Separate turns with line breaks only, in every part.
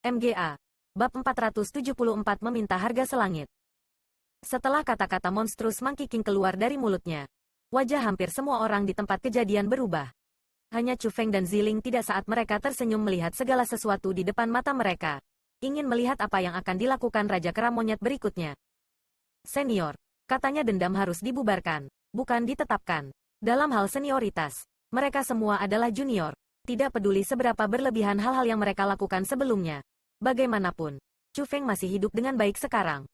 MGA. Bab 474 meminta harga selangit. Setelah kata-kata monstrus Monkey King keluar dari mulutnya, wajah hampir semua orang di tempat kejadian berubah. Hanya Chu Feng dan Ziling tidak saat mereka tersenyum melihat segala sesuatu di depan mata mereka. Ingin melihat apa yang akan dilakukan Raja Kera Monyet berikutnya. Senior, katanya dendam harus dibubarkan, bukan ditetapkan. Dalam hal senioritas, mereka semua adalah junior. Tidak peduli seberapa berlebihan hal-hal yang mereka lakukan sebelumnya. Bagaimanapun, Chu Feng masih hidup dengan baik sekarang.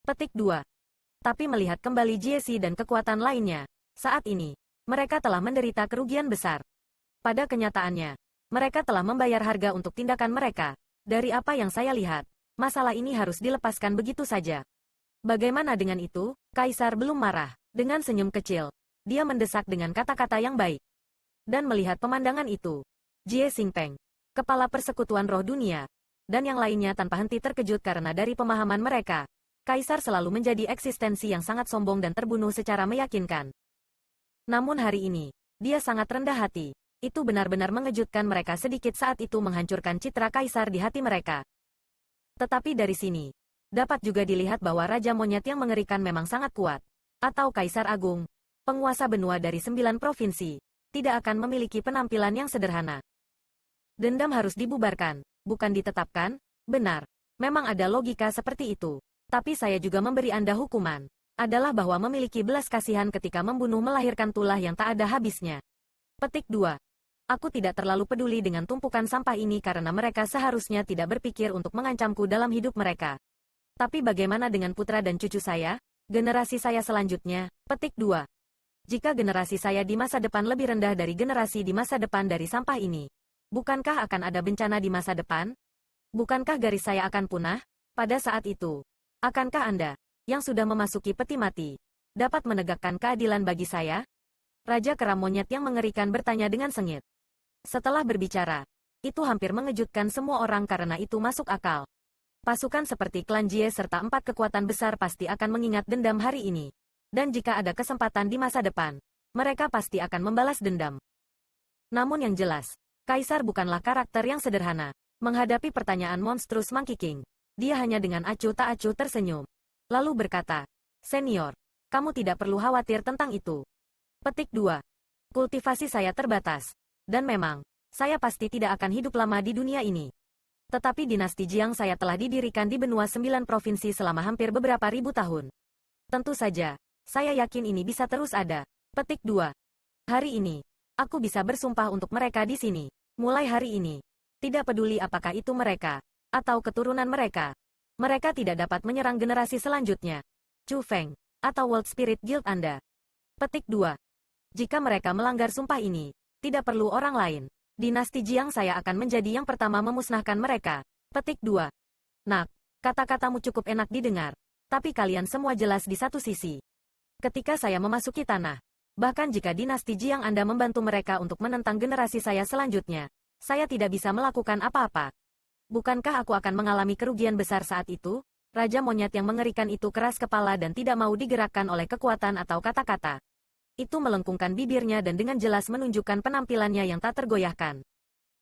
Petik 2. Tapi melihat kembali Jie dan kekuatan lainnya, saat ini, mereka telah menderita kerugian besar. Pada kenyataannya, mereka telah membayar harga untuk tindakan mereka. Dari apa yang saya lihat, masalah ini harus dilepaskan begitu saja. Bagaimana dengan itu? Kaisar belum marah. Dengan senyum kecil, dia mendesak dengan kata-kata yang baik. Dan melihat pemandangan itu, Jie Xingpeng, kepala persekutuan roh dunia, dan yang lainnya tanpa henti terkejut karena dari pemahaman mereka, Kaisar selalu menjadi eksistensi yang sangat sombong dan terbunuh secara meyakinkan. Namun hari ini, dia sangat rendah hati. Itu benar-benar mengejutkan mereka sedikit saat itu menghancurkan citra Kaisar di hati mereka. Tetapi dari sini, dapat juga dilihat bahwa Raja Monyet yang mengerikan memang sangat kuat. Atau Kaisar Agung, penguasa benua dari 9 provinsi, tidak akan memiliki penampilan yang sederhana. Dendam harus dibubarkan, bukan ditetapkan. Benar, memang ada logika seperti itu. Tapi saya juga memberi Anda hukuman, adalah bahwa memiliki belas kasihan ketika membunuh melahirkan tulah yang tak ada habisnya. Petik 2. Aku tidak terlalu peduli dengan tumpukan sampah ini karena mereka seharusnya tidak berpikir untuk mengancamku dalam hidup mereka. Tapi bagaimana dengan putra dan cucu saya? Generasi saya selanjutnya. Petik 2. Jika generasi saya di masa depan lebih rendah dari generasi di masa depan dari sampah ini, bukankah akan ada bencana di masa depan? Bukankah garis saya akan punah? Pada saat itu, akankah Anda, yang sudah memasuki peti mati, dapat menegakkan keadilan bagi saya? Raja Kera Monyet yang mengerikan bertanya dengan sengit. Setelah berbicara, itu hampir mengejutkan semua orang karena itu masuk akal. Pasukan seperti klan Jie serta 4 kekuatan besar pasti akan mengingat dendam hari ini. Dan jika ada kesempatan di masa depan, mereka pasti akan membalas dendam. Namun yang jelas, Kaisar bukanlah karakter yang sederhana. Menghadapi pertanyaan monstrus Monkey King, dia hanya dengan acuh tak acuh tersenyum. Lalu berkata, "Senior, kamu tidak perlu khawatir tentang itu." Petik 2. Kultivasi saya terbatas. Dan memang, saya pasti tidak akan hidup lama di dunia ini. Tetapi dinasti Jiang saya telah didirikan di benua 9 provinsi selama hampir beberapa ribu tahun. Tentu saja, saya yakin ini bisa terus ada. Petik 2. Hari ini, aku bisa bersumpah untuk mereka di sini. Mulai hari ini, tidak peduli apakah itu mereka, atau keturunan mereka. Mereka tidak dapat menyerang generasi selanjutnya. Chu Feng, atau World Spirit Guild Anda. Petik 2. Jika mereka melanggar sumpah ini, tidak perlu orang lain. Dinasti Jiang saya akan menjadi yang pertama memusnahkan mereka. Petik 2. Nak, kata-katamu cukup enak didengar. Tapi kalian semua jelas di satu sisi. Ketika saya memasuki tanah, bahkan jika dinasti Jiang Anda membantu mereka untuk menentang generasi saya selanjutnya, saya tidak bisa melakukan apa-apa. Bukankah aku akan mengalami kerugian besar saat itu? Raja Monyet yang mengerikan itu keras kepala dan tidak mau digerakkan oleh kekuatan atau kata-kata. Itu melengkungkan bibirnya dan dengan jelas menunjukkan penampilannya yang tak tergoyahkan.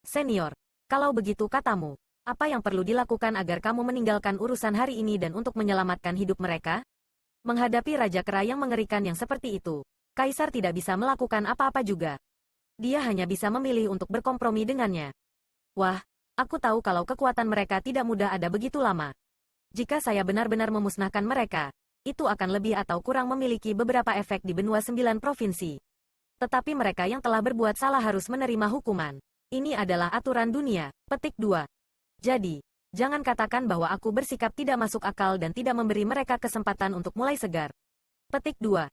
Senior, kalau begitu katamu, apa yang perlu dilakukan agar kamu meninggalkan urusan hari ini dan untuk menyelamatkan hidup mereka? Menghadapi Raja Kera yang mengerikan yang seperti itu, Kaisar tidak bisa melakukan apa-apa juga. Dia hanya bisa memilih untuk berkompromi dengannya. Wah, aku tahu kalau kekuatan mereka tidak mudah ada begitu lama. Jika saya benar-benar memusnahkan mereka, itu akan lebih atau kurang memiliki beberapa efek di benua 9 provinsi. Tetapi mereka yang telah berbuat salah harus menerima hukuman. Ini adalah aturan dunia. Petik 2. Jadi, jangan katakan bahwa aku bersikap tidak masuk akal dan tidak memberi mereka kesempatan untuk mulai segar. Petik 2.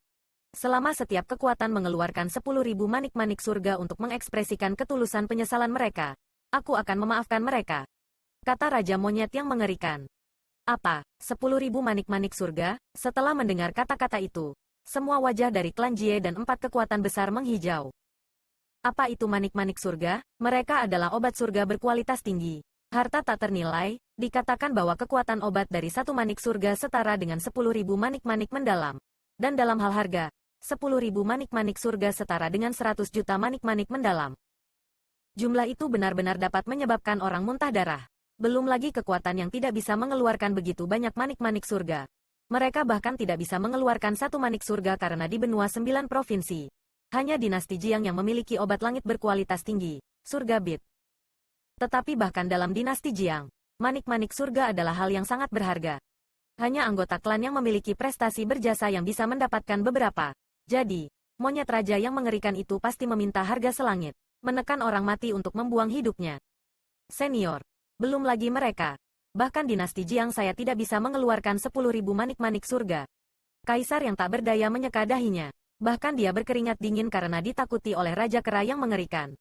Selama setiap kekuatan mengeluarkan 10.000 manik-manik surga untuk mengekspresikan ketulusan penyesalan mereka, aku akan memaafkan mereka. Kata Raja Monyet yang mengerikan. Apa? 10.000 manik-manik surga? Setelah mendengar kata-kata itu, semua wajah dari klan Jie dan 4 kekuatan besar menghijau. Apa itu manik-manik surga? Mereka adalah obat surga berkualitas tinggi. Harta tak ternilai, dikatakan bahwa kekuatan obat dari satu manik surga setara dengan 10.000 manik-manik mendalam. Dan dalam hal harga, 10.000 manik-manik surga setara dengan 100 juta manik-manik mendalam. Jumlah itu benar-benar dapat menyebabkan orang muntah darah. Belum lagi kekuatan yang tidak bisa mengeluarkan begitu banyak manik-manik surga. Mereka bahkan tidak bisa mengeluarkan satu manik surga karena di benua 9 provinsi. Hanya dinasti Jiang yang memiliki obat langit berkualitas tinggi, surga bit. Tetapi bahkan dalam dinasti Jiang, manik-manik surga adalah hal yang sangat berharga. Hanya anggota klan yang memiliki prestasi berjasa yang bisa mendapatkan beberapa. Jadi, monyet raja yang mengerikan itu pasti meminta harga selangit, menekan orang mati untuk membuang hidupnya. Senior, belum lagi mereka. Bahkan dinasti Jiang saya tidak bisa mengeluarkan 10.000 manik-manik surga. Kaisar yang tak berdaya menyeka dahinya. Bahkan dia berkeringat dingin karena ditakuti oleh Raja Kera yang mengerikan.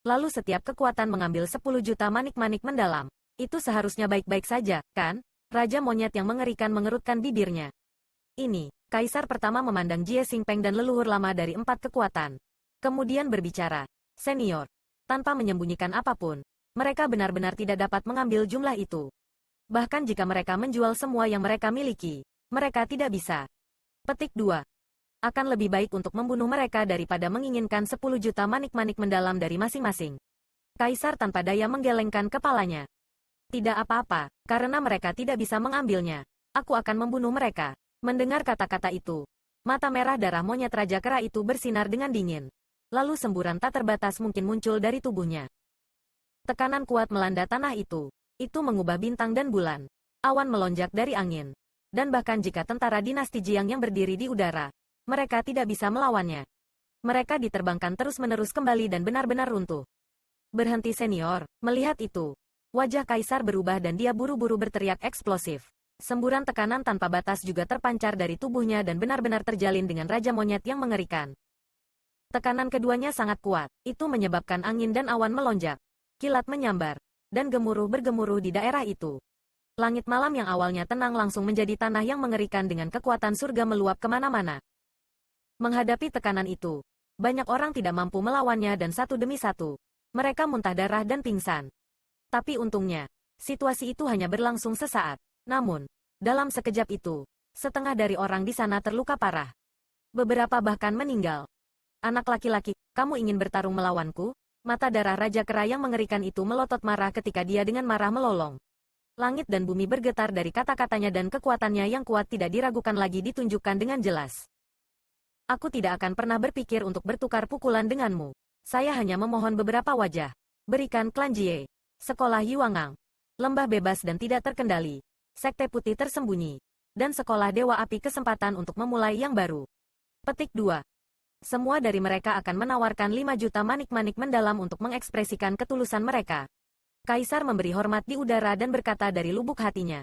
Lalu setiap kekuatan mengambil 10 juta manik-manik mendalam. Itu seharusnya baik-baik saja, kan? Raja monyet yang mengerikan mengerutkan bibirnya. Ini, Kaisar pertama memandang Jie Xingpeng dan leluhur lama dari 4 kekuatan. Kemudian berbicara, senior. Tanpa menyembunyikan apapun, mereka benar-benar tidak dapat mengambil jumlah itu. Bahkan jika mereka menjual semua yang mereka miliki, mereka tidak bisa. Petik 2. Akan lebih baik untuk membunuh mereka daripada menginginkan 10 juta manik-manik mendalam dari masing-masing. Kaisar tanpa daya menggelengkan kepalanya. Tidak apa-apa, karena mereka tidak bisa mengambilnya. Aku akan membunuh mereka. Mendengar kata-kata itu, mata merah darah monyet Raja Kera itu bersinar dengan dingin. Lalu semburan tak terbatas mungkin muncul dari tubuhnya. Tekanan kuat melanda tanah itu. Itu mengubah bintang dan bulan. Awan melonjak dari angin. Dan bahkan jika tentara dinasti Jiang yang berdiri di udara, mereka tidak bisa melawannya. Mereka diterbangkan terus-menerus kembali dan benar-benar runtuh. Berhenti senior, melihat itu. Wajah Kaisar berubah dan dia buru-buru berteriak eksplosif. Semburan tekanan tanpa batas juga terpancar dari tubuhnya dan benar-benar terjalin dengan Raja Monyet yang mengerikan. Tekanan keduanya sangat kuat, itu menyebabkan angin dan awan melonjak. Kilat menyambar, dan gemuruh bergemuruh di daerah itu. Langit malam yang awalnya tenang langsung menjadi tanah yang mengerikan dengan kekuatan surga meluap kemana-mana. Menghadapi tekanan itu, banyak orang tidak mampu melawannya dan satu demi satu, mereka muntah darah dan pingsan. Tapi untungnya, situasi itu hanya berlangsung sesaat. Namun, dalam sekejap itu, setengah dari orang di sana terluka parah. Beberapa bahkan meninggal. Anak laki-laki, kamu ingin bertarung melawanku? Mata darah Raja Kera yang mengerikan itu melotot marah ketika dia dengan marah melolong. Langit dan bumi bergetar dari kata-katanya dan kekuatannya yang kuat tidak diragukan lagi ditunjukkan dengan jelas. Aku tidak akan pernah berpikir untuk bertukar pukulan denganmu. Saya hanya memohon beberapa wajah. Berikan klan Jie. Sekolah Yuangang. Lembah bebas dan tidak terkendali. Sekte putih tersembunyi. Dan sekolah Dewa Api kesempatan untuk memulai yang baru. Petik 2. Semua dari mereka akan menawarkan 5 juta manik-manik mendalam untuk mengekspresikan ketulusan mereka. Kaisar memberi hormat di udara dan berkata dari lubuk hatinya.